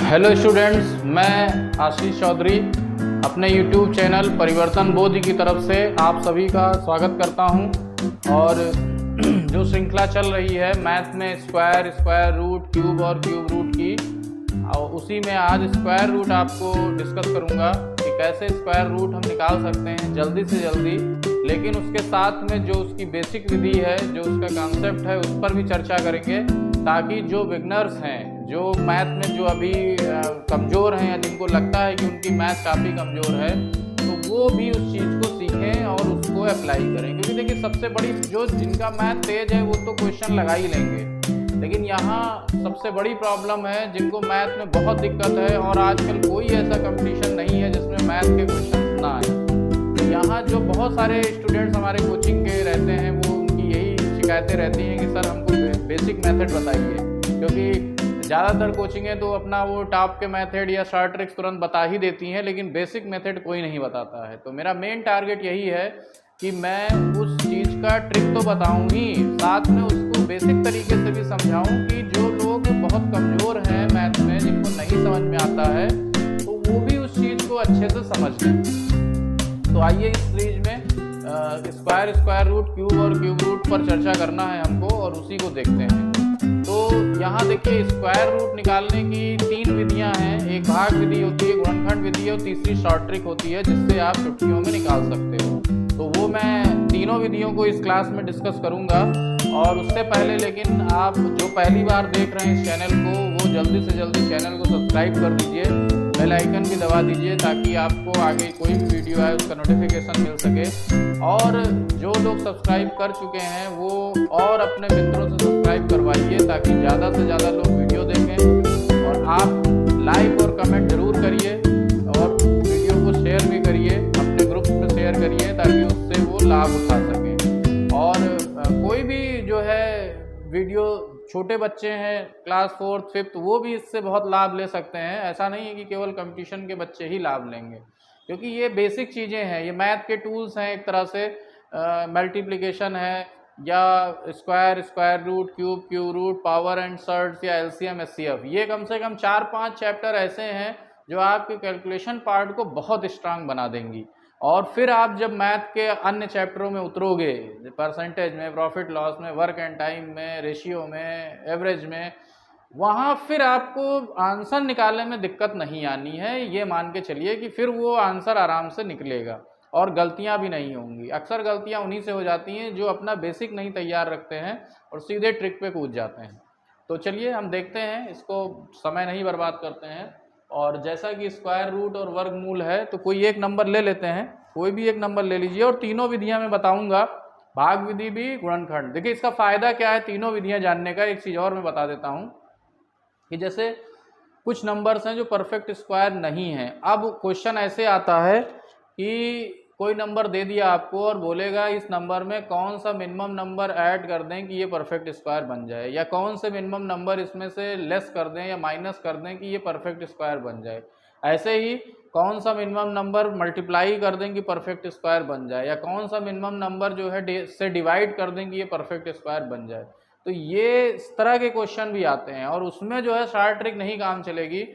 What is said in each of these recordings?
Hello students, मैं आशीष चौधरी अपने YouTube channel परिवर्तन बोध की तरफ से आप सभी का स्वागत करता हूं। और जो श्रृंखला चल रही है मैथ में स्क्वायर, स्क्वायर रूट, क्यूब और क्यूब रूट की, और उसी में आज स्क्वायर रूट आपको डिस्कस करूंगा कि कैसे स्क्वायर रूट हम निकाल सकते हैं जल्दी से जल्दी। लेकिन उसके साथ में जो उसकी बेसिक विधि है, जो उसका कॉन्सेप्ट है, उस पर भी चर्चा करेंगे, ताकि जो बिगनर्स हैं, जो मैथ में जो अभी कमज़ोर हैं या जिनको लगता है कि उनकी मैथ काफ़ी कमज़ोर है, तो वो भी उस चीज़ को सीखें और उसको अप्लाई करें। क्योंकि देखिए, सबसे बड़ी जो जिनका मैथ तेज है वो तो क्वेश्चन लगा ही लेंगे, लेकिन यहाँ सबसे बड़ी प्रॉब्लम है जिनको मैथ में बहुत दिक्कत है। और आजकल कोई ऐसा कंपटीशन नहीं है जिसमें मैथ के क्वेश्चन ना आए। तो यहाँ जो बहुत सारे स्टूडेंट्स हमारे कोचिंग के रहते हैं, वो उनकी यही शिकायतें रहती हैं कि सर हमको बेसिक मेथड बताइए। क्योंकि ज़्यादातर कोचिंगें तो अपना वो टॉप के मेथड या शॉर्ट ट्रिक्स तुरंत बता ही देती हैं, लेकिन बेसिक मेथड कोई नहीं बताता है। तो मेरा मेन टारगेट यही है कि मैं उस चीज़ का ट्रिक तो बताऊं ही, साथ में उसको बेसिक तरीके से भी समझाऊं कि जो लोग बहुत कमज़ोर हैं मैथ में, जिनको नहीं समझ में आता है, तो वो भी उस चीज़ को अच्छे से समझ लें। तो आइए इस सीरीज में स्क्वायर, स्क्वायर रूट, क्यूब और क्यूब रूट पर चर्चा करना है हमको, और उसी को देखते हैं। तो यहाँ देखिए, स्क्वायर रूट निकालने की 3 विधियाँ हैं। एक भाग विधि होती है, गुणनखंड विधि है, और तीसरी शॉर्ट ट्रिक होती है जिससे आप चुटकियों में निकाल सकते हो। तो वो मैं तीनों विधियों को इस क्लास में डिस्कस करूँगा। और उससे पहले लेकिन आप जो पहली बार देख रहे हैं इस चैनल को, वो जल्दी से जल्दी चैनल को सब्सक्राइब कर दीजिए, बेल आइकन भी दबा दीजिए, ताकि आपको आगे कोई भी वीडियो आए उसका नोटिफिकेशन मिल सके। और जो लोग सब्सक्राइब कर चुके हैं वो और अपने मित्रों से सब्सक्राइब करवाइए, ताकि ज़्यादा से ज़्यादा लोग वीडियो देखें। और आप लाइक और कमेंट जरूर करिए, और वीडियो को शेयर भी करिए, अपने ग्रुप में शेयर करिए, ताकि उससे वो लाभ उठा सकें। और कोई भी जो है वीडियो, छोटे बच्चे हैं क्लास 4th 5th, वो भी इससे बहुत लाभ ले सकते हैं। ऐसा नहीं है कि केवल कंपटीशन के बच्चे ही लाभ लेंगे, क्योंकि ये बेसिक चीज़ें हैं, ये मैथ के टूल्स हैं एक तरह से। मल्टीप्लिकेशन है, या square, square root, cube, cube root, power and surds, या एलसीएम, एचसीएफ, ये कम से कम 4-5 चैप्टर ऐसे हैं जो आपके कैलकुलेशन पार्ट को बहुत स्ट्रांग बना देंगी। और फिर आप जब मैथ के अन्य चैप्टरों में उतरोगे, परसेंटेज में, प्रॉफिट लॉस में, वर्क एंड टाइम में, रेशियो में, एवरेज में, वहाँ फिर आपको आंसर निकालने में दिक्कत नहीं आनी है। ये मान के चलिए कि फिर वो आंसर आराम से निकलेगा और गलतियाँ भी नहीं होंगी। अक्सर गलतियाँ उन्हीं से हो जाती हैं जो अपना बेसिक नहीं तैयार रखते हैं और सीधे ट्रिक पे कूद जाते हैं। तो चलिए हम देखते हैं, इसको समय नहीं बर्बाद करते हैं। और जैसा कि स्क्वायर रूट और वर्गमूल है, तो कोई एक नंबर ले लेते हैं, कोई भी एक नंबर ले लीजिए। और तीनों विधियाँ मैं बताऊँगा, भाग विधि भी, गुणनखंड। देखिए इसका फ़ायदा क्या है तीनों विधियाँ जानने का। एक चीज़ और मैं बता देता हूँ कि जैसे कुछ नंबर्स हैं जो परफेक्ट स्क्वायर नहीं हैं। अब क्वेश्चन ऐसे आता है कि कोई नंबर दे दिया आपको और बोलेगा इस नंबर में कौन सा मिनिमम नंबर ऐड कर दें कि ये परफेक्ट स्क्वायर बन जाए, या कौन से मिनिमम नंबर इसमें से लेस कर दें या माइनस कर दें कि ये परफेक्ट स्क्वायर बन जाए। ऐसे ही कौन सा मिनिमम नंबर मल्टीप्लाई कर दें कि परफेक्ट स्क्वायर बन जाए, या कौन सा मिनिमम नंबर जो है से डिवाइड कर दें कि ये परफेक्ट स्क्वायर बन जाए। तो ये इस तरह के क्वेश्चन भी आते हैं, और उसमें जो है शॉर्ट ट्रिक नहीं काम चलेगी।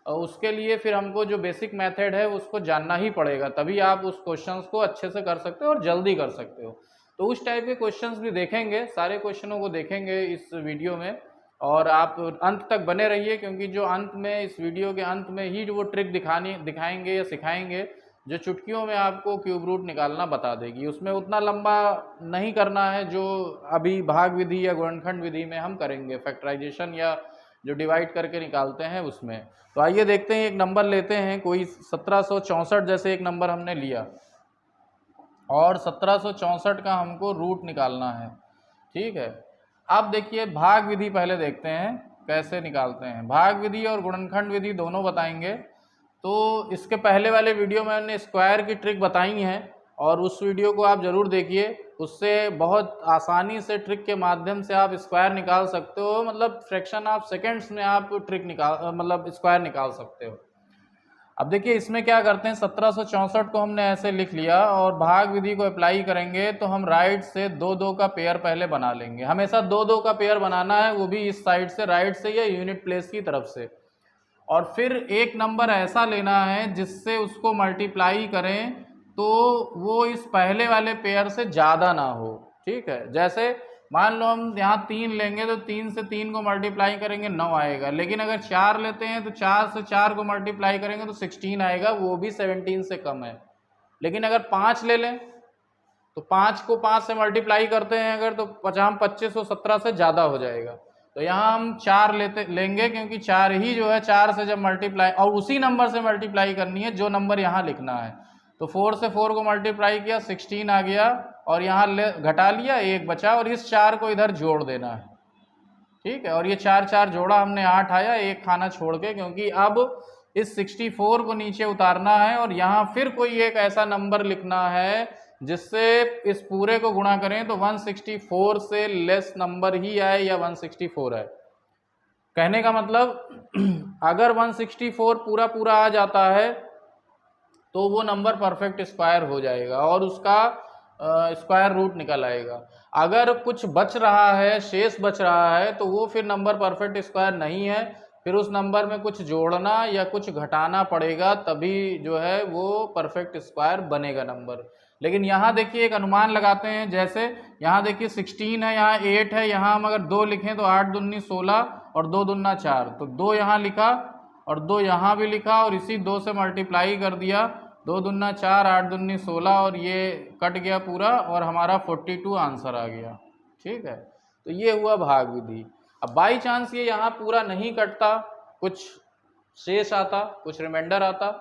उसके लिए फिर हमको जो बेसिक मेथड है उसको जानना ही पड़ेगा, तभी आप उस क्वेश्चंस को अच्छे से कर सकते हो और जल्दी कर सकते हो। तो उस टाइप के क्वेश्चंस भी देखेंगे, सारे क्वेश्चनों को देखेंगे इस वीडियो में, और आप अंत तक बने रहिए, क्योंकि जो अंत में, इस वीडियो के अंत में ही जो वो ट्रिक दिखाएंगे या सिखाएंगे, जो चुटकियों में आपको क्यूब रूट निकालना बता देगी। उसमें उतना लंबा नहीं करना है जो अभी भाग विधि या गुणनखंड विधि में हम करेंगे, फैक्टराइजेशन या जो डिवाइड करके निकालते हैं उसमें। तो आइए देखते हैं, एक नंबर लेते हैं, कोई 1764 जैसे एक नंबर हमने लिया, और 1764 का हमको रूट निकालना है। ठीक है, अब देखिए भाग विधि पहले देखते हैं कैसे निकालते हैं। भाग विधि और गुणनखंड विधि दोनों बताएंगे। तो इसके पहले वाले वीडियो में मैंने स्क्वायर की ट्रिक बताई है, और उस वीडियो को आप ज़रूर देखिए। उससे बहुत आसानी से ट्रिक के माध्यम से आप स्क्वायर निकाल सकते हो, मतलब फ्रैक्शन ऑफ सेकंड्स में आप ट्रिक मतलब स्क्वायर निकाल सकते हो। अब देखिए इसमें क्या करते हैं, 1764 को हमने ऐसे लिख लिया, और भाग विधि को अप्लाई करेंगे तो हम राइट से 2-2 का पेयर पहले बना लेंगे। हमेशा 2-2 का पेयर बनाना है, वो भी इस साइड से, राइट से या यूनिट प्लेस की तरफ से। और फिर एक नंबर ऐसा लेना है जिससे उसको मल्टीप्लाई करें तो वो इस पहले वाले पेयर से ज़्यादा ना हो। ठीक है, जैसे मान लो हम यहाँ 3 लेंगे तो 3 से 3 को मल्टीप्लाई करेंगे 9 आएगा, लेकिन अगर 4 लेते हैं तो 4 से 4 को मल्टीप्लाई करेंगे तो 16 आएगा, वो भी 17 से कम है। लेकिन अगर 5 ले लें तो 5 को 5 से मल्टीप्लाई करते हैं अगर, तो 25 और 17 से ज़्यादा हो जाएगा। तो यहाँ हम 4 लेंगे क्योंकि 4 ही जो है 4 से जब मल्टीप्लाई, और उसी नंबर से मल्टीप्लाई करनी है जो नंबर यहाँ लिखना है। तो 4 से 4 को मल्टीप्लाई किया 16 आ गया, और यहाँ घटा लिया 1 बचा, और इस 4 को इधर जोड़ देना है। ठीक है, और ये 4 जोड़ा हमने 8 आया, 1 खाना छोड़ के, क्योंकि अब इस 64 को नीचे उतारना है और यहाँ फिर कोई एक ऐसा नंबर लिखना है जिससे इस पूरे को गुणा करें तो 164 से लेस नंबर ही आए या 164 है। कहने का मतलब अगर 164 पूरा पूरा आ जाता है तो वो नंबर परफेक्ट स्क्वायर हो जाएगा और उसका स्क्वायर रूट निकल आएगा। अगर कुछ बच रहा है, शेष बच रहा है, तो वो फिर नंबर परफेक्ट स्क्वायर नहीं है, फिर उस नंबर में कुछ जोड़ना या कुछ घटाना पड़ेगा, तभी जो है वो परफेक्ट स्क्वायर बनेगा नंबर। लेकिन यहाँ देखिए एक अनुमान लगाते हैं, जैसे यहाँ देखिए 16 है, यहाँ 8 है, यहाँ हम अगर 2 लिखें तो 8 दूनी 16 और 2 दूना 4, तो 2 यहाँ लिखा और 2 यहाँ भी लिखा और इसी 2 से मल्टीप्लाई कर दिया, 2 दूना 4, 8 दूनी 16 और ये कट गया पूरा और हमारा 42 आंसर आ गया। ठीक है, तो ये हुआ भाग विधि। अब बाई चांस ये यहाँ पूरा नहीं कटता, कुछ शेष आता, कुछ रिमाइंडर आता,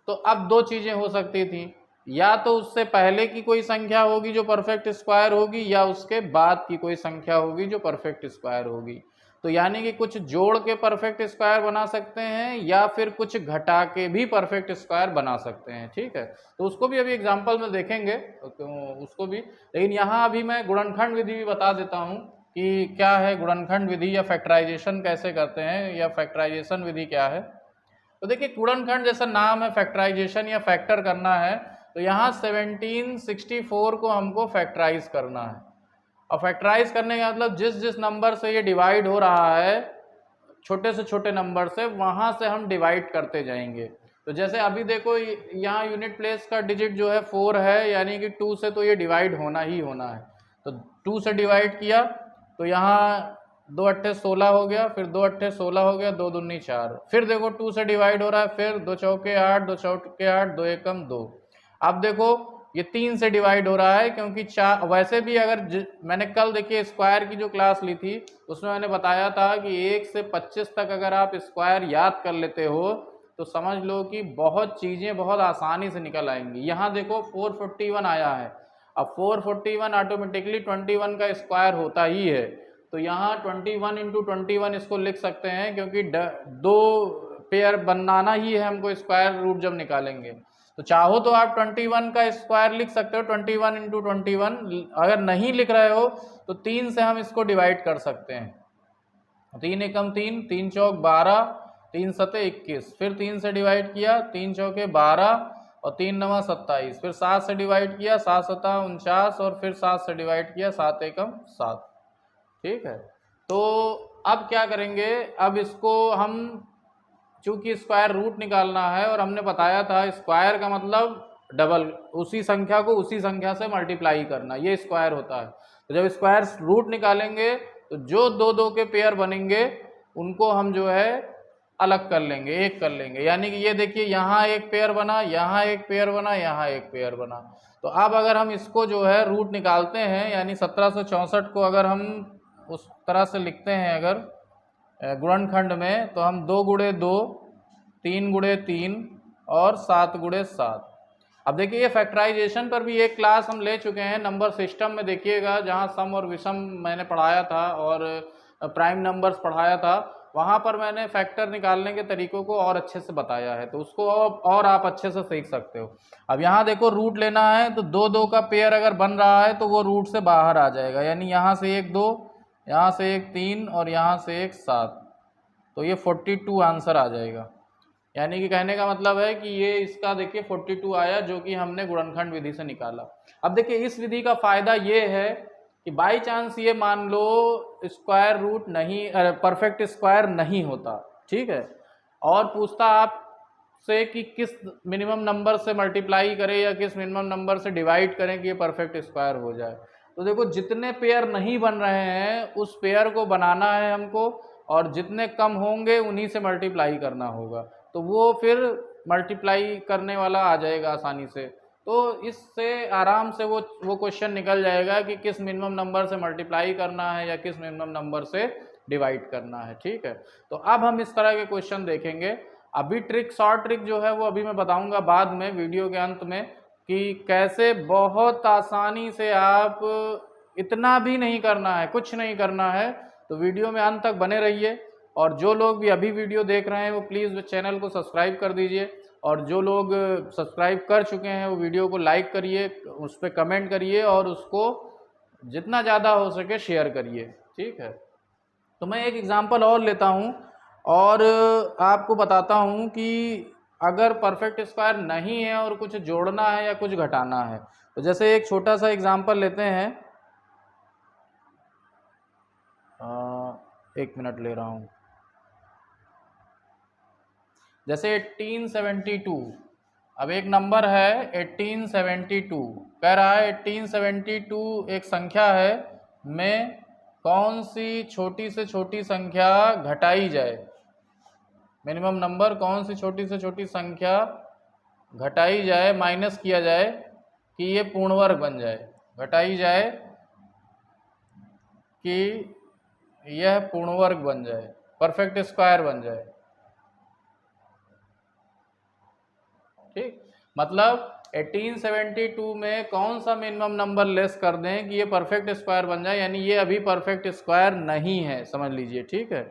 तो अब 2 चीज़ें हो सकती थी, या तो उससे पहले की कोई संख्या होगी जो परफेक्ट स्क्वायर होगी, या उसके बाद की कोई संख्या होगी जो परफेक्ट स्क्वायर होगी। तो यानी कि कुछ जोड़ के परफेक्ट स्क्वायर बना सकते हैं या फिर कुछ घटा के भी परफेक्ट स्क्वायर बना सकते हैं। ठीक है, तो उसको भी अभी एग्जाम्पल में देखेंगे उसको भी, लेकिन यहाँ अभी मैं गुणनखंड विधि भी बता देता हूँ कि क्या है गुणनखंड विधि, या फैक्टराइजेशन कैसे करते हैं, या फैक्टराइजेशन विधि क्या है। तो देखिए गुणनखंड जैसा नाम है, फैक्टराइजेशन या फैक्टर करना है, तो यहाँ 1764 को हमको फैक्टराइज करना है। और फैक्टराइज करने का मतलब जिस जिस नंबर से ये डिवाइड हो रहा है, छोटे से छोटे नंबर से, वहाँ से हम डिवाइड करते जाएंगे। तो जैसे अभी देखो यहाँ यूनिट प्लेस का डिजिट जो है 4 है, यानी कि 2 से तो ये डिवाइड होना ही होना है। तो 2 से डिवाइड किया तो यहाँ 2 अट्ठे 16 हो गया, फिर 2 अट्ठे 16 हो गया, 2 दूनी 4, फिर देखो 2 से डिवाइड हो रहा है, फिर 2 चौके 8, 2 चौके 8, 2 एकम 2। अब देखो ये 3 से डिवाइड हो रहा है, क्योंकि 4, वैसे भी अगर मैंने कल देखिए स्क्वायर की जो क्लास ली थी उसमें मैंने बताया था कि 1 से 25 तक अगर आप स्क्वायर याद कर लेते हो तो समझ लो कि बहुत चीज़ें बहुत आसानी से निकल आएंगी। यहाँ देखो 441 आया है, अब 441 ऑटोमेटिकली 21 का स्क्वायर होता ही है, तो यहाँ 21 इंटू 21 इसको लिख सकते हैं, क्योंकि 2 पेयर बनाना ही है हमको स्क्वायर रूट जब निकालेंगे। तो चाहो तो आप 21 का स्क्वायर लिख सकते हो, 21 इंटू 21। अगर नहीं लिख रहे हो तो 3 से हम इसको डिवाइड कर सकते हैं, 3 एकम 3, 3 चौक 12, 3 सते 21, फिर 3 से डिवाइड किया, 3 चौके 12 और 3 नवा 27, फिर 7 से डिवाइड किया, 7 सता 49 और फिर 7 से डिवाइड किया, 7 एकम 7। ठीक है, तो अब क्या करेंगे, अब इसको हम चूंकि स्क्वायर रूट निकालना है और हमने बताया था स्क्वायर का मतलब डबल, उसी संख्या को उसी संख्या से मल्टीप्लाई करना, ये स्क्वायर होता है। तो जब स्क्वायर रूट निकालेंगे तो जो 2 के पेयर बनेंगे उनको हम जो है अलग कर लेंगे, एक कर लेंगे। यानी कि ये देखिए यहाँ एक पेयर बना, यहाँ एक पेयर बना, यहाँ एक पेयर बना। तो अब अगर हम इसको जो है रूट निकालते हैं, यानी 1764 को अगर हम उस तरह से लिखते हैं अगर गुणनखंड में, तो हम 2 गुणे 2, 3 गुणे 3 और 7 गुणे 7। अब देखिए ये फैक्टराइजेशन पर भी एक क्लास हम ले चुके हैं नंबर सिस्टम में, देखिएगा जहाँ सम और विषम मैंने पढ़ाया था और प्राइम नंबर्स पढ़ाया था, वहाँ पर मैंने फैक्टर निकालने के तरीकों को और अच्छे से बताया है, तो उसको और आप अच्छे से सीख सकते हो। अब यहाँ देखो रूट लेना है, तो 2 का पेयर अगर बन रहा है तो वो रूट से बाहर आ जाएगा, यानी यहाँ से एक 2, यहाँ से एक 3 और यहाँ से एक 7, तो ये 42 आंसर आ जाएगा। यानी कि कहने का मतलब है कि ये इसका देखिए 42 आया, जो कि हमने गुणनखंड विधि से निकाला। अब देखिए इस विधि का फ़ायदा ये है कि बाई चांस ये मान लो स्क्वायर रूट नहीं, परफेक्ट स्क्वायर नहीं होता, ठीक है, और पूछता आपसे कि किस मिनिमम नंबर से मल्टीप्लाई करें या किस मिनिमम नंबर से डिवाइड करें कि ये परफेक्ट स्क्वायर हो जाए। तो देखो जितने पेयर नहीं बन रहे हैं उस पेयर को बनाना है हमको, और जितने कम होंगे उन्हीं से मल्टीप्लाई करना होगा, तो वो फिर मल्टीप्लाई करने वाला आ जाएगा आसानी से। तो इससे आराम से वो क्वेश्चन निकल जाएगा कि किस मिनिमम नंबर से मल्टीप्लाई करना है या किस मिनिमम नंबर से डिवाइड करना है। ठीक है, तो अब हम इस तरह के क्वेश्चन देखेंगे। अभी शॉर्ट ट्रिक जो है वो अभी मैं बताऊंगा बाद में वीडियो के अंत में, कि कैसे बहुत आसानी से आप, इतना भी नहीं करना है, कुछ नहीं करना है, तो वीडियो में अंत तक बने रहिए। और जो लोग भी अभी वीडियो देख रहे हैं वो प्लीज़ चैनल को सब्सक्राइब कर दीजिए, और जो लोग सब्सक्राइब कर चुके हैं वो वीडियो को लाइक करिए, उस पर कमेंट करिए और उसको जितना ज़्यादा हो सके शेयर करिए। ठीक है, तो मैं एक एग्जांपल और लेता हूँ और आपको बताता हूँ कि अगर परफेक्ट स्क्वायर नहीं है और कुछ जोड़ना है या कुछ घटाना है, तो जैसे एक छोटा सा एग्जांपल लेते हैं। एक मिनट ले रहा हूँ। जैसे 1872, अब एक नंबर है 1872, कह रहा है 1872 एक संख्या है, में कौन सी छोटी से छोटी संख्या घटाई जाए। मिनिमम नंबर कौन सी छोटी से छोटी संख्या घटाई जाए, माइनस किया जाए कि ये पूर्ण वर्ग बन जाए, घटाई जाए कि यह पूर्ण वर्ग बन जाए, परफेक्ट स्क्वायर बन जाए। ठीक, मतलब 1872 में कौन सा मिनिमम नंबर लेस कर दें कि ये परफेक्ट स्क्वायर बन जाए, यानी ये अभी परफेक्ट स्क्वायर नहीं है, समझ लीजिए। ठीक है,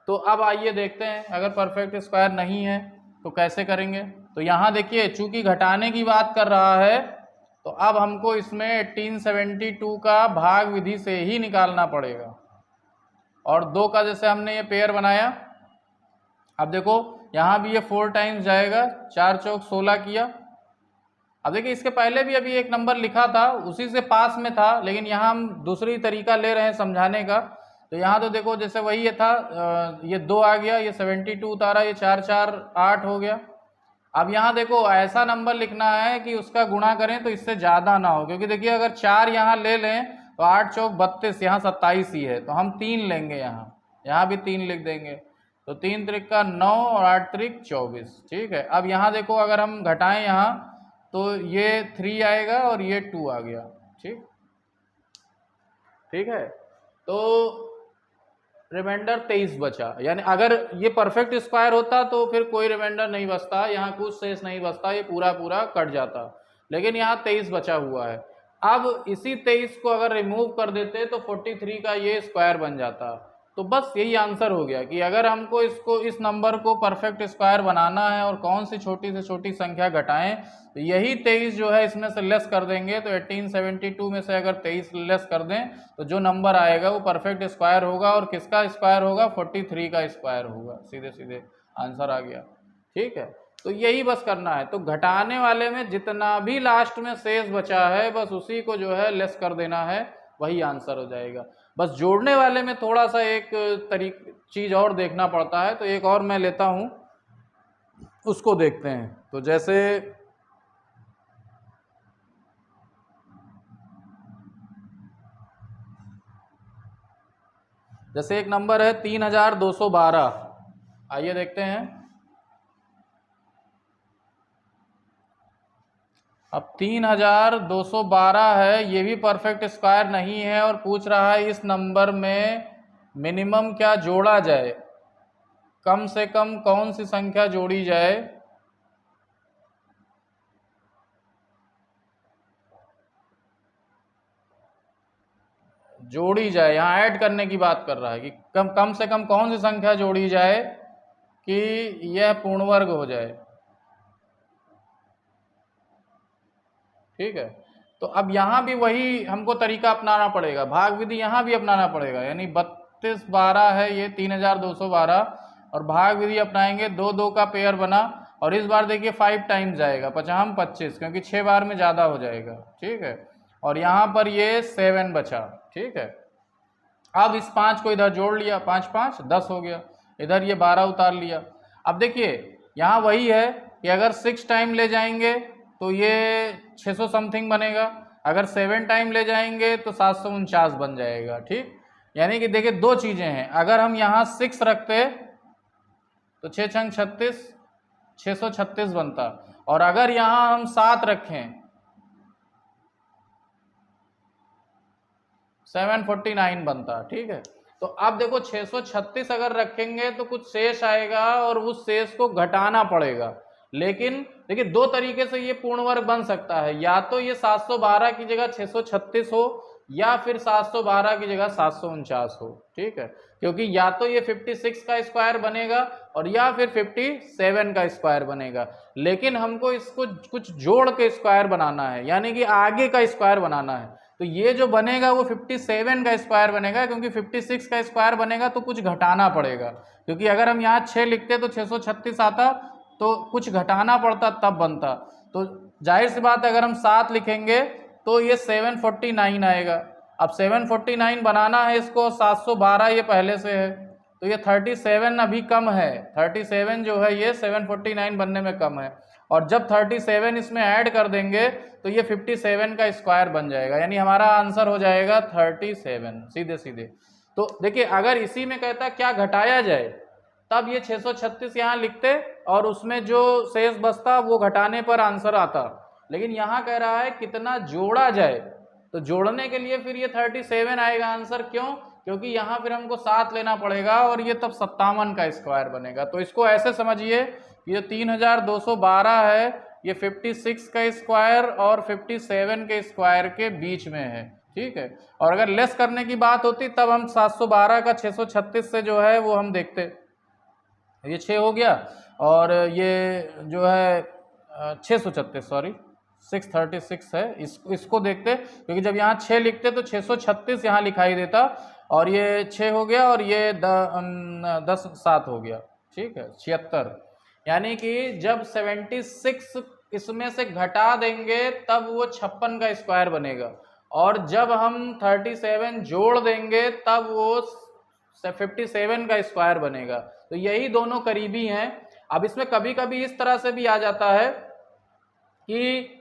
तो अब आइए देखते हैं अगर परफेक्ट स्क्वायर नहीं है तो कैसे करेंगे। तो यहाँ देखिए चूंकि घटाने की बात कर रहा है, तो अब हमको इसमें 1872 का भाग विधि से ही निकालना पड़ेगा। और 2 का जैसे हमने ये पेयर बनाया, अब देखो यहाँ भी ये 4 टाइम्स जाएगा, 4 चौक 16 किया। अब देखिए इसके पहले भी अभी एक नंबर लिखा था, उसी से पास में था, लेकिन यहाँ हम दूसरी तरीका ले रहे हैं समझाने का। तो यहाँ तो देखो जैसे वही ये था, ये 2 आ गया, ये 72 उतारा, ये 4 4 8 हो गया। अब यहाँ देखो ऐसा नंबर लिखना है कि उसका गुणा करें तो इससे ज़्यादा ना हो, क्योंकि देखिए अगर 4 यहाँ ले लें तो 8 चौक 32, यहाँ 27 ही है, तो हम 3 लेंगे, यहाँ भी 3 लिख देंगे, तो 3 त्रिक का 9 और 8 त्रिक 24। ठीक है, अब यहाँ देखो अगर हम घटाएं यहाँ तो ये 3 आएगा और ये 2 आ गया। ठीक, ठीक है, तो रिमाइंडर 23 बचा। यानी अगर ये परफेक्ट स्क्वायर होता तो फिर कोई रिमाइंडर नहीं बचता, यहाँ कुछ शेष नहीं बचता, ये पूरा पूरा कट जाता, लेकिन यहाँ 23 बचा हुआ है। अब इसी 23 को अगर रिमूव कर देते तो 43 का ये स्क्वायर बन जाता। तो बस यही आंसर हो गया कि अगर हमको इस नंबर को परफेक्ट स्क्वायर बनाना है और कौन सी छोटी से छोटी संख्या घटाएं, तो यही 23 जो है इसमें से लेस कर देंगे। तो 1872 में से अगर 23 लेस कर दें तो जो नंबर आएगा वो परफेक्ट स्क्वायर होगा, और किसका स्क्वायर होगा, 43 का स्क्वायर होगा। सीधे सीधे आंसर आ गया। ठीक है, तो यही बस करना है। तो घटाने वाले में जितना भी लास्ट में शेष बचा है बस उसी को जो है लेस कर देना है, वही आंसर हो जाएगा। बस जोड़ने वाले में थोड़ा सा एक चीज़ और देखना पड़ता है, तो एक और मैं लेता हूँ, उसको देखते हैं। तो जैसे एक नंबर है 3212, आइए देखते हैं। अब 3212 है, ये भी परफेक्ट स्क्वायर नहीं है, और पूछ रहा है इस नंबर में मिनिमम क्या जोड़ा जाए, कम से कम कौन सी संख्या जोड़ी जाए। जोड़ी जाए, यहाँ ऐड करने की बात कर रहा है कि कम से कम कौन सी संख्या जोड़ी जाए कि यह पूर्ण वर्ग हो जाए। ठीक है, तो अब यहाँ भी वही हमको तरीका अपनाना पड़ेगा, भाग विधि यहाँ भी अपनाना पड़ेगा। यानी 3212 है ये 3212, और भाग विधि अपनाएंगे, 2 2 का पेयर बना, और इस बार देखिए 5 टाइम्स जाएगा, 55 25, क्योंकि 6 बार में ज़्यादा हो जाएगा। ठीक है, और यहाँ पर ये 7 बचा। ठीक है, अब इस 5 को इधर जोड़ लिया, 5 5 10 हो गया, इधर ये 12 उतार लिया। अब देखिए यहाँ वही है कि अगर 6 टाइम ले जाएंगे तो ये 600 समथिंग बनेगा, अगर 7 टाइम ले जाएंगे तो 749 बन जाएगा। ठीक, यानी कि देखिए दो चीज़ें हैं, अगर हम यहाँ 6 रखते तो 6 छंग 36, 636 बनता, और अगर यहाँ हम 7 रखें 749 बनता। ठीक है, तो अब देखो 636 अगर रखेंगे तो कुछ शेष आएगा और उस शेष को घटाना पड़ेगा। लेकिन देखिए दो तरीके से ये पूर्ण वर्ग बन सकता है, या तो ये 712 की जगह 636 हो, या फिर 712 की जगह 749 हो। ठीक है, क्योंकि या तो ये 56 का स्क्वायर बनेगा और या फिर 57 का स्क्वायर बनेगा, लेकिन हमको इसको कुछ जोड़ के स्क्वायर बनाना है, यानी कि आगे का स्क्वायर बनाना है। तो ये जो बनेगा वो 57 का स्क्वायर बनेगा, क्योंकि 56 का स्क्वायर बनेगा तो कुछ घटाना पड़ेगा, क्योंकि अगर हम यहाँ 6 लिखते तो 636 आता, तो कुछ घटाना पड़ता तब बनता। तो जाहिर सी बात है अगर हम 7 लिखेंगे तो ये 749 आएगा। अब 749 बनाना है इसको, 712 ये पहले से है, तो ये 37 अभी कम है, 37 जो है ये 749 बनने में कम है, और जब 37 इसमें ऐड कर देंगे तो ये 57 का स्क्वायर बन जाएगा, यानी हमारा आंसर हो जाएगा 37 सीधे सीधे। तो देखिए अगर इसी में कहता क्या घटाया जाए, तब ये 636 यहाँ लिखते और उसमें जो शेष बचता वो घटाने पर आंसर आता, लेकिन यहाँ कह रहा है कितना जोड़ा जाए, तो जोड़ने के लिए फिर ये 37 आएगा आंसर। क्यों? क्योंकि यहाँ फिर हमको 7 लेना पड़ेगा और ये तब 57 का स्क्वायर बनेगा। तो इसको ऐसे समझिए, ये 3212 है, ये 56 का स्क्वायर और 57 के स्क्वायर के बीच में है। ठीक है, और अगर लेस करने की बात होती तब हम 712 का 636 से जो है वो हम देखते, ये 6 हो गया, और ये जो है 636 सॉरी 636 है, इसको देखते, क्योंकि जब यहाँ 6 लिखते तो 636 यहाँ लिखाई देता, और ये 6 हो गया और ये 10 7 हो गया। ठीक है, 76, यानी कि जब 76 इसमें से घटा देंगे तब वो 56 का स्क्वायर बनेगा, और जब हम 37 जोड़ देंगे तब वो 57 का स्क्वायर बनेगा। तो यही दोनों करीबी हैं। अब इसमें कभी कभी इस तरह से भी आ जाता है कि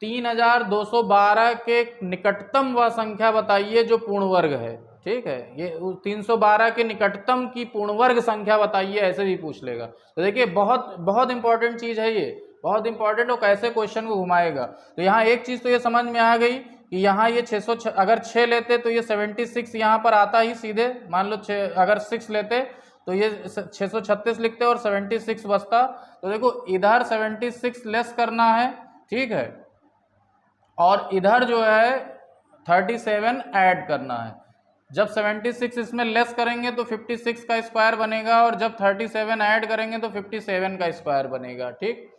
3212 के निकटतम वह संख्या बताइए जो पूर्ण वर्ग है। ठीक है, ये 312 के निकटतम की पूर्ण वर्ग संख्या बताइए, ऐसे भी पूछ लेगा। तो देखिए बहुत बहुत इंपॉर्टेंट चीज़ है ये, बहुत इंपॉर्टेंट, और कैसे क्वेश्चन को घुमाएगा। तो यहाँ एक चीज़ तो ये समझ में आ गई कि यहाँ ये 600 अगर 6 लेते तो ये 76 यहाँ पर आता ही सीधे, मान लो 6 अगर 6 लेते तो ये 636 लिखते और 76 बचता। तो देखो इधर 76 लेस करना है, ठीक है, और इधर जो है 37 ऐड करना है। जब 76 इसमें लेस करेंगे तो 56 का स्क्वायर बनेगा, और जब 37 ऐड करेंगे तो 57 का स्क्वायर बनेगा। ठीक,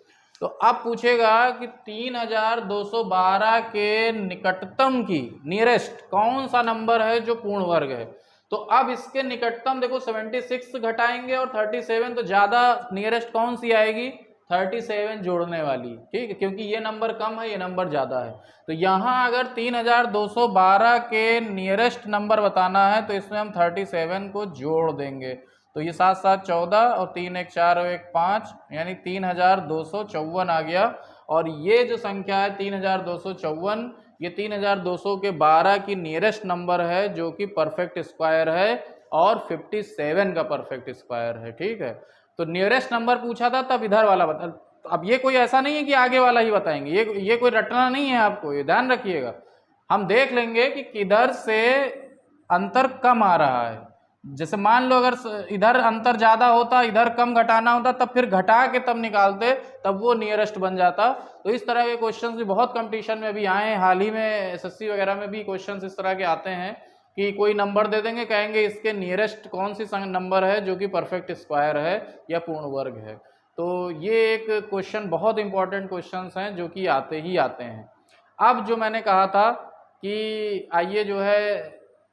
तो अब पूछेगा कि 3212 के निकटतम की नियरेस्ट कौन सा नंबर है जो पूर्ण वर्ग है। तो अब इसके निकटतम देखो 76 घटाएंगे और 37, तो ज़्यादा नियरेस्ट कौन सी आएगी, 37 जोड़ने वाली। ठीक है, क्योंकि ये नंबर कम है, ये नंबर ज़्यादा है। तो यहाँ अगर 3212 के नियरेस्ट नंबर बताना है तो इसमें हम 37 को जोड़ देंगे। तो ये 7 7 14 और 3 1 4 और 1 5, यानी 3254 आ गया। और ये जो संख्या है 3254, ये 3200 के 12 की नियरेस्ट नंबर है, जो कि परफेक्ट स्क्वायर है और 57 का परफेक्ट स्क्वायर है। ठीक है, तो नियरेस्ट नंबर पूछा था तब इधर वाला बता। अब ये कोई ऐसा नहीं है कि आगे वाला ही बताएंगे, ये कोई रटना नहीं है आपको, ये ध्यान रखिएगा। हम देख लेंगे कि किधर से अंतर कम आ रहा है। जैसे मान लो अगर इधर अंतर ज़्यादा होता, इधर कम घटाना होता, तब फिर घटा के तब निकालते, तब वो नियरेस्ट बन जाता। तो इस तरह के क्वेश्चंस भी बहुत कंपटीशन में भी आए हैं, हाल ही में एसएससी वगैरह में भी क्वेश्चंस इस तरह के आते हैं कि कोई नंबर दे देंगे, कहेंगे इसके नियरेस्ट कौन सी नंबर है जो कि परफेक्ट स्क्वायर है या पूर्ण वर्ग है। तो ये एक क्वेश्चन, बहुत इंपॉर्टेंट क्वेश्चंस हैं जो कि आते ही आते हैं। अब जो मैंने कहा था कि आइए जो है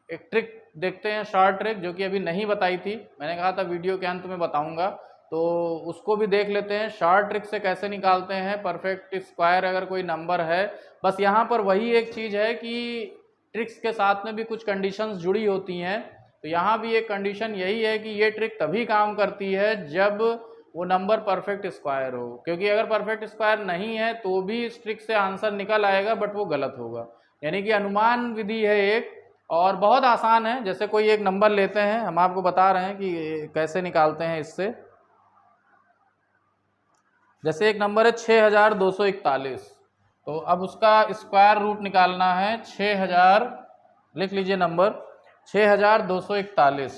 एक ट्रिक देखते हैं, शॉर्ट ट्रिक, जो कि अभी नहीं बताई थी, मैंने कहा था वीडियो के अंत में बताऊंगा, तो उसको भी देख लेते हैं। शॉर्ट ट्रिक से कैसे निकालते हैं परफेक्ट स्क्वायर अगर कोई नंबर है। बस यहाँ पर वही एक चीज़ है कि ट्रिक्स के साथ में भी कुछ कंडीशंस जुड़ी होती हैं तो यहाँ भी एक कंडीशन यही है कि ये ट्रिक तभी काम करती है जब वो नंबर परफेक्ट स्क्वायर हो, क्योंकि अगर परफेक्ट स्क्वायर नहीं है तो भी इस ट्रिक से आंसर निकल आएगा बट वो गलत होगा। यानी कि अनुमान विधि है एक, और बहुत आसान है। जैसे कोई एक नंबर लेते हैं, हम आपको बता रहे हैं कि कैसे निकालते हैं इससे। जैसे एक नंबर है 6241, तो अब उसका स्क्वायर रूट निकालना है 6000, लिख लीजिए नंबर 6241,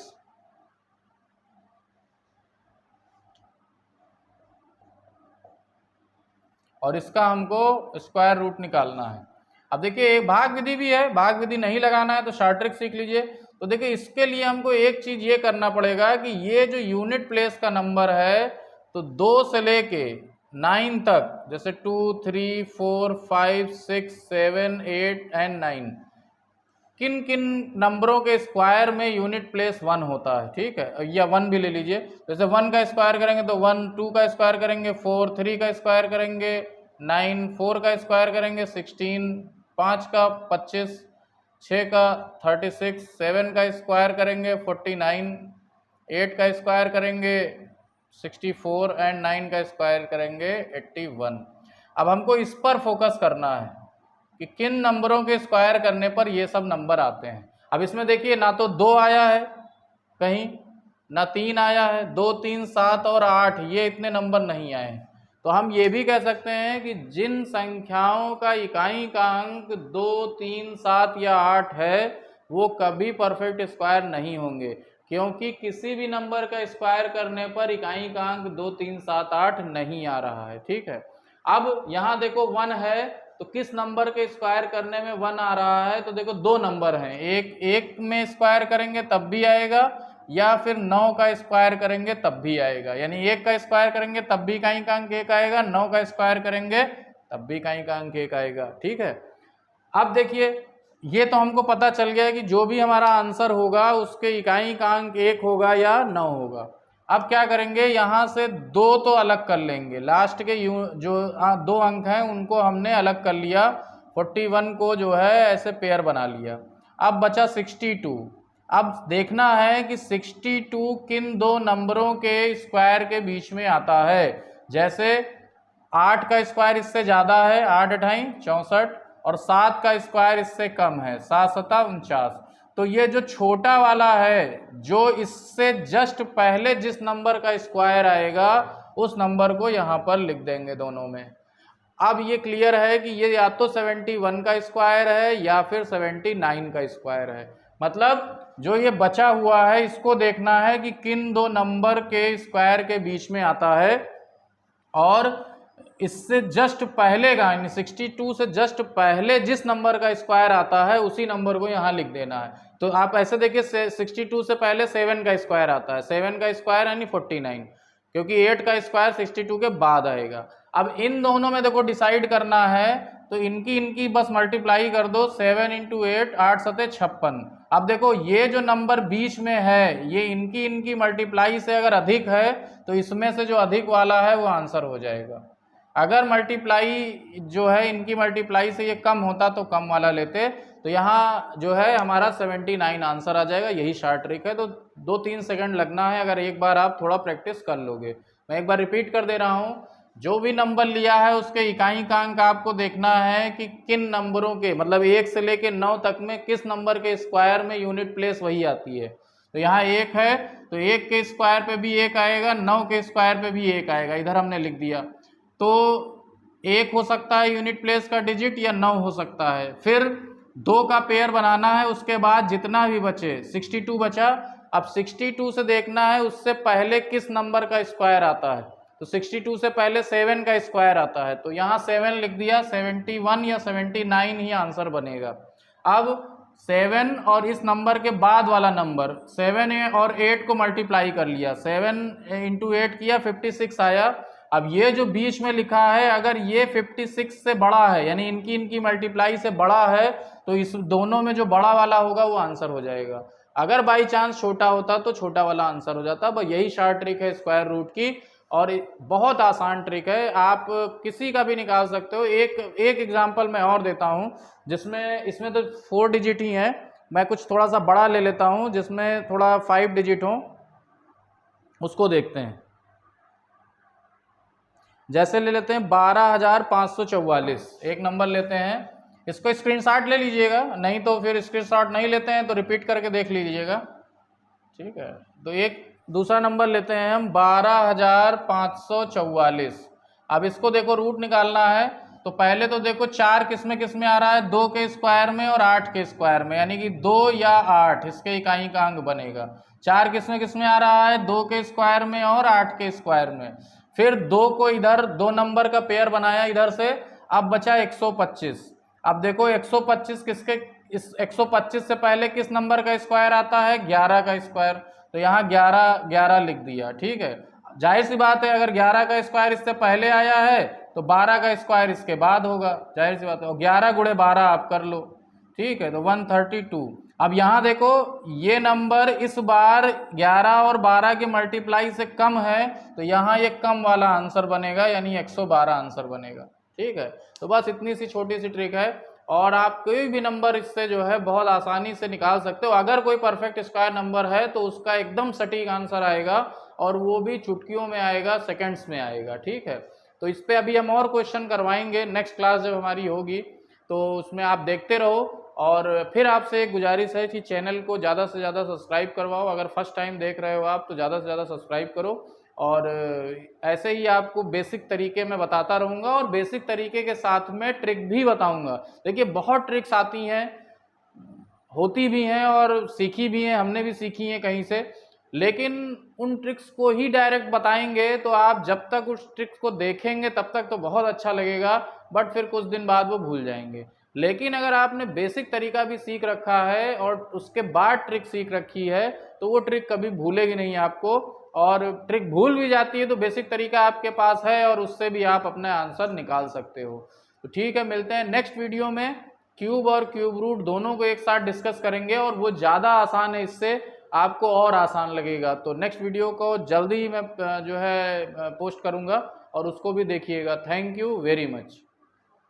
और इसका हमको स्क्वायर रूट निकालना है। अब देखिए एक भाग विधि भी है, भाग विधि नहीं लगाना है तो शॉर्ट ट्रिक सीख लीजिए। तो देखिए इसके लिए हमको एक चीज ये करना पड़ेगा कि ये जो यूनिट प्लेस का नंबर है, तो 2 से लेके 9 तक, जैसे 2, 3, 4, 5, 6, 7, 8 एंड 9, किन किन नंबरों के स्क्वायर में यूनिट प्लेस 1 होता है, ठीक है, या 1 भी ले लीजिए। जैसे 1 का स्क्वायर करेंगे तो 1, 2 का स्क्वायर करेंगे 4, 3 का स्क्वायर करेंगे 9, 4 का स्क्वायर करेंगे 16, 5 का 25, 6 का 36, 7 का स्क्वायर करेंगे 49, 8 का स्क्वायर करेंगे 64 एंड 9 का स्क्वायर करेंगे 81। अब हमको इस पर फोकस करना है कि किन नंबरों के स्क्वायर करने पर ये सब नंबर आते हैं। अब इसमें देखिए ना तो 2 आया है कहीं, ना 3 आया है, 2, 3, 7 और 8 ये इतने नंबर नहीं आए हैं। तो हम ये भी कह सकते हैं कि जिन संख्याओं का इकाई का अंक 2, 3, 7 या 8 है वो कभी परफेक्ट स्क्वायर नहीं होंगे, क्योंकि किसी भी नंबर का स्क्वायर करने पर इकाई का अंक 2, 3, 7, 8 नहीं आ रहा है, ठीक है। अब यहाँ देखो 1 है, तो किस नंबर के स्क्वायर करने में 1 आ रहा है, तो देखो 2 नंबर हैं, एक में स्क्वायर करेंगे तब भी आएगा, या फिर 9 का स्क्वायर करेंगे तब भी आएगा। यानी 1 का स्क्वायर करेंगे तब भी इकाई का अंक 1 आएगा, 9 का स्क्वायर करेंगे तब भी इकाई का अंक 1 आएगा, ठीक है। अब देखिए ये तो हमको पता चल गया है कि जो भी हमारा आंसर होगा उसके इकाई का अंक 1 होगा या 9 होगा। अब क्या करेंगे, यहाँ से 2 तो अलग कर लेंगे, लास्ट के जो 2 अंक हैं उनको हमने अलग कर लिया, 41 को जो है ऐसे पेयर बना लिया। अब बचा 62। अब देखना है कि 62 किन 2 नंबरों के स्क्वायर के बीच में आता है। जैसे 8 का स्क्वायर इससे ज़्यादा है, 8 अठाई 64, और 7 का स्क्वायर इससे कम है, 7 सता 49। तो ये जो छोटा वाला है, जो इससे जस्ट पहले जिस नंबर का स्क्वायर आएगा उस नंबर को यहाँ पर लिख देंगे दोनों में। अब ये क्लियर है कि ये या तो 71 का स्क्वायर है या फिर 79 का स्क्वायर है। मतलब जो ये बचा हुआ है इसको देखना है कि किन 2 नंबर के स्क्वायर के बीच में आता है, और इससे जस्ट पहले का, यानी 62 से जस्ट पहले जिस नंबर का स्क्वायर आता है उसी नंबर को यहाँ लिख देना है। तो आप ऐसे देखिए 62 से पहले 7 का स्क्वायर आता है, 7 का स्क्वायर यानी 49, क्योंकि 8 का स्क्वायर 62 के बाद आएगा। अब इन दोनों में देखो डिसाइड करना है, तो इनकी बस मल्टीप्लाई कर दो, 7 × 8, 8 सते 56। अब देखो ये जो नंबर बीच में है ये इनकी मल्टीप्लाई से अगर अधिक है तो इसमें से जो अधिक वाला है वो आंसर हो जाएगा। अगर मल्टीप्लाई जो है इनकी मल्टीप्लाई से ये कम होता तो कम वाला लेते, तो यहाँ जो है हमारा 79 आंसर आ जाएगा। यही शॉर्ट ट्रिक है। तो 2-3 सेकंड लगना है अगर एक बार आप थोड़ा प्रैक्टिस कर लोगे। मैं एक बार रिपीट कर दे रहा हूँ, जो भी नंबर लिया है उसके इकाई का अंक आपको देखना है कि किन नंबरों के, मतलब 1 से लेके 9 तक में किस नंबर के स्क्वायर में यूनिट प्लेस वही आती है। तो यहाँ 1 है तो 1 के स्क्वायर पे भी 1 आएगा, 9 के स्क्वायर पे भी 1 आएगा, इधर हमने लिख दिया। तो 1 हो सकता है यूनिट प्लेस का डिजिट या 9 हो सकता है। फिर 2 का पेयर बनाना है, उसके बाद जितना भी बचे 62 बचा। अब 62 से देखना है उससे पहले किस नंबर का स्क्वायर आता है। तो 62 से पहले 7 का स्क्वायर आता है, तो यहाँ 7 लिख दिया, 71 या 79 ही आंसर बनेगा। अब 7 और इस नंबर के बाद वाला नंबर 7 और 8 को मल्टीप्लाई कर लिया, 7 × 8 किया, 56 आया। अब ये जो बीच में लिखा है अगर ये 56 से बड़ा है, यानी इनकी मल्टीप्लाई से बड़ा है, तो इस दोनों में जो बड़ा वाला होगा वो आंसर हो जाएगा। अगर बाई चांस छोटा होता तो छोटा वाला आंसर हो जाता। बस यही शॉर्ट ट्रिक है स्क्वायर रूट की, और बहुत आसान ट्रिक है, आप किसी का भी निकाल सकते हो। एक एग्जांपल मैं और देता हूँ जिसमें इसमें तो 4 डिजिट ही है, मैं कुछ थोड़ा सा बड़ा ले लेता हूँ जिसमें थोड़ा 5 डिजिट हो, उसको देखते हैं। जैसे ले लेते हैं 12,544, एक नंबर लेते हैं, इसको स्क्रीनशॉट ले लीजिएगा, नहीं तो फिर स्क्रीनशॉट नहीं लेते हैं तो रिपीट करके देख लीजिएगा, ठीक है। तो एक दूसरा नंबर लेते हैं हम 12,544। अब इसको देखो रूट निकालना है, तो पहले तो देखो 4 किस में आ रहा है, 2 के स्क्वायर में और 8 के स्क्वायर में, यानी कि 2 या 8 इसके इकाई का अंक बनेगा। 4 किस में आ रहा है, 2 के स्क्वायर में और 8 के स्क्वायर में। फिर 2 को इधर 2 नंबर का पेयर बनाया इधर से, अब बचा 125। अब देखो 125 किसके, इस 125 से पहले किस नंबर का स्क्वायर आता है, 11 का स्क्वायर, तो यहाँ 11 लिख दिया, ठीक है। जाहिर सी बात है अगर 11 का स्क्वायर इससे पहले आया है तो 12 का स्क्वायर इसके बाद होगा, जाहिर सी बात है। और 11 गुणे 12 आप कर लो, ठीक है, तो 132। अब यहाँ देखो ये नंबर इस बार 11 और 12 की मल्टीप्लाई से कम है, तो यहाँ ये कम वाला आंसर बनेगा, यानी 112 आंसर बनेगा, ठीक है। तो बस इतनी सी छोटी सी ट्रिक है, और आप कोई भी नंबर इससे जो है बहुत आसानी से निकाल सकते हो। अगर कोई परफेक्ट स्क्वायर नंबर है तो उसका एकदम सटीक आंसर आएगा, और वो भी चुटकियों में आएगा, सेकंड्स में आएगा, ठीक है। तो इस पे अभी हम और क्वेश्चन करवाएंगे नेक्स्ट क्लास जब हमारी होगी, तो उसमें आप देखते रहो। और फिर आपसे एक गुजारिश है कि चैनल को ज़्यादा से ज़्यादा सब्सक्राइब करवाओ। अगर फर्स्ट टाइम देख रहे हो आप तो ज़्यादा से ज़्यादा सब्सक्राइब करो, और ऐसे ही आपको बेसिक तरीके में बताता रहूँगा, और बेसिक तरीके के साथ में ट्रिक भी बताऊँगा। देखिए बहुत ट्रिक्स आती हैं, होती भी हैं और सीखी भी हैं, हमने भी सीखी हैं कहीं से, लेकिन उन ट्रिक्स को ही डायरेक्ट बताएंगे तो आप जब तक उस ट्रिक्स को देखेंगे तब तक तो बहुत अच्छा लगेगा, बट फिर कुछ दिन बाद वो भूल जाएंगे। लेकिन अगर आपने बेसिक तरीका भी सीख रखा है और उसके बाद ट्रिक सीख रखी है तो वो ट्रिक कभी भूलेगी नहीं आपको, और ट्रिक भूल भी जाती है तो बेसिक तरीका आपके पास है और उससे भी आप अपना आंसर निकाल सकते हो। तो ठीक है, मिलते हैं नेक्स्ट वीडियो में। क्यूब और क्यूब रूट दोनों को एक साथ डिस्कस करेंगे, और वो ज़्यादा आसान है, इससे आपको और आसान लगेगा। तो नेक्स्ट वीडियो को जल्दी ही मैं जो है पोस्ट करूँगा, और उसको भी देखिएगा। Thank you very much.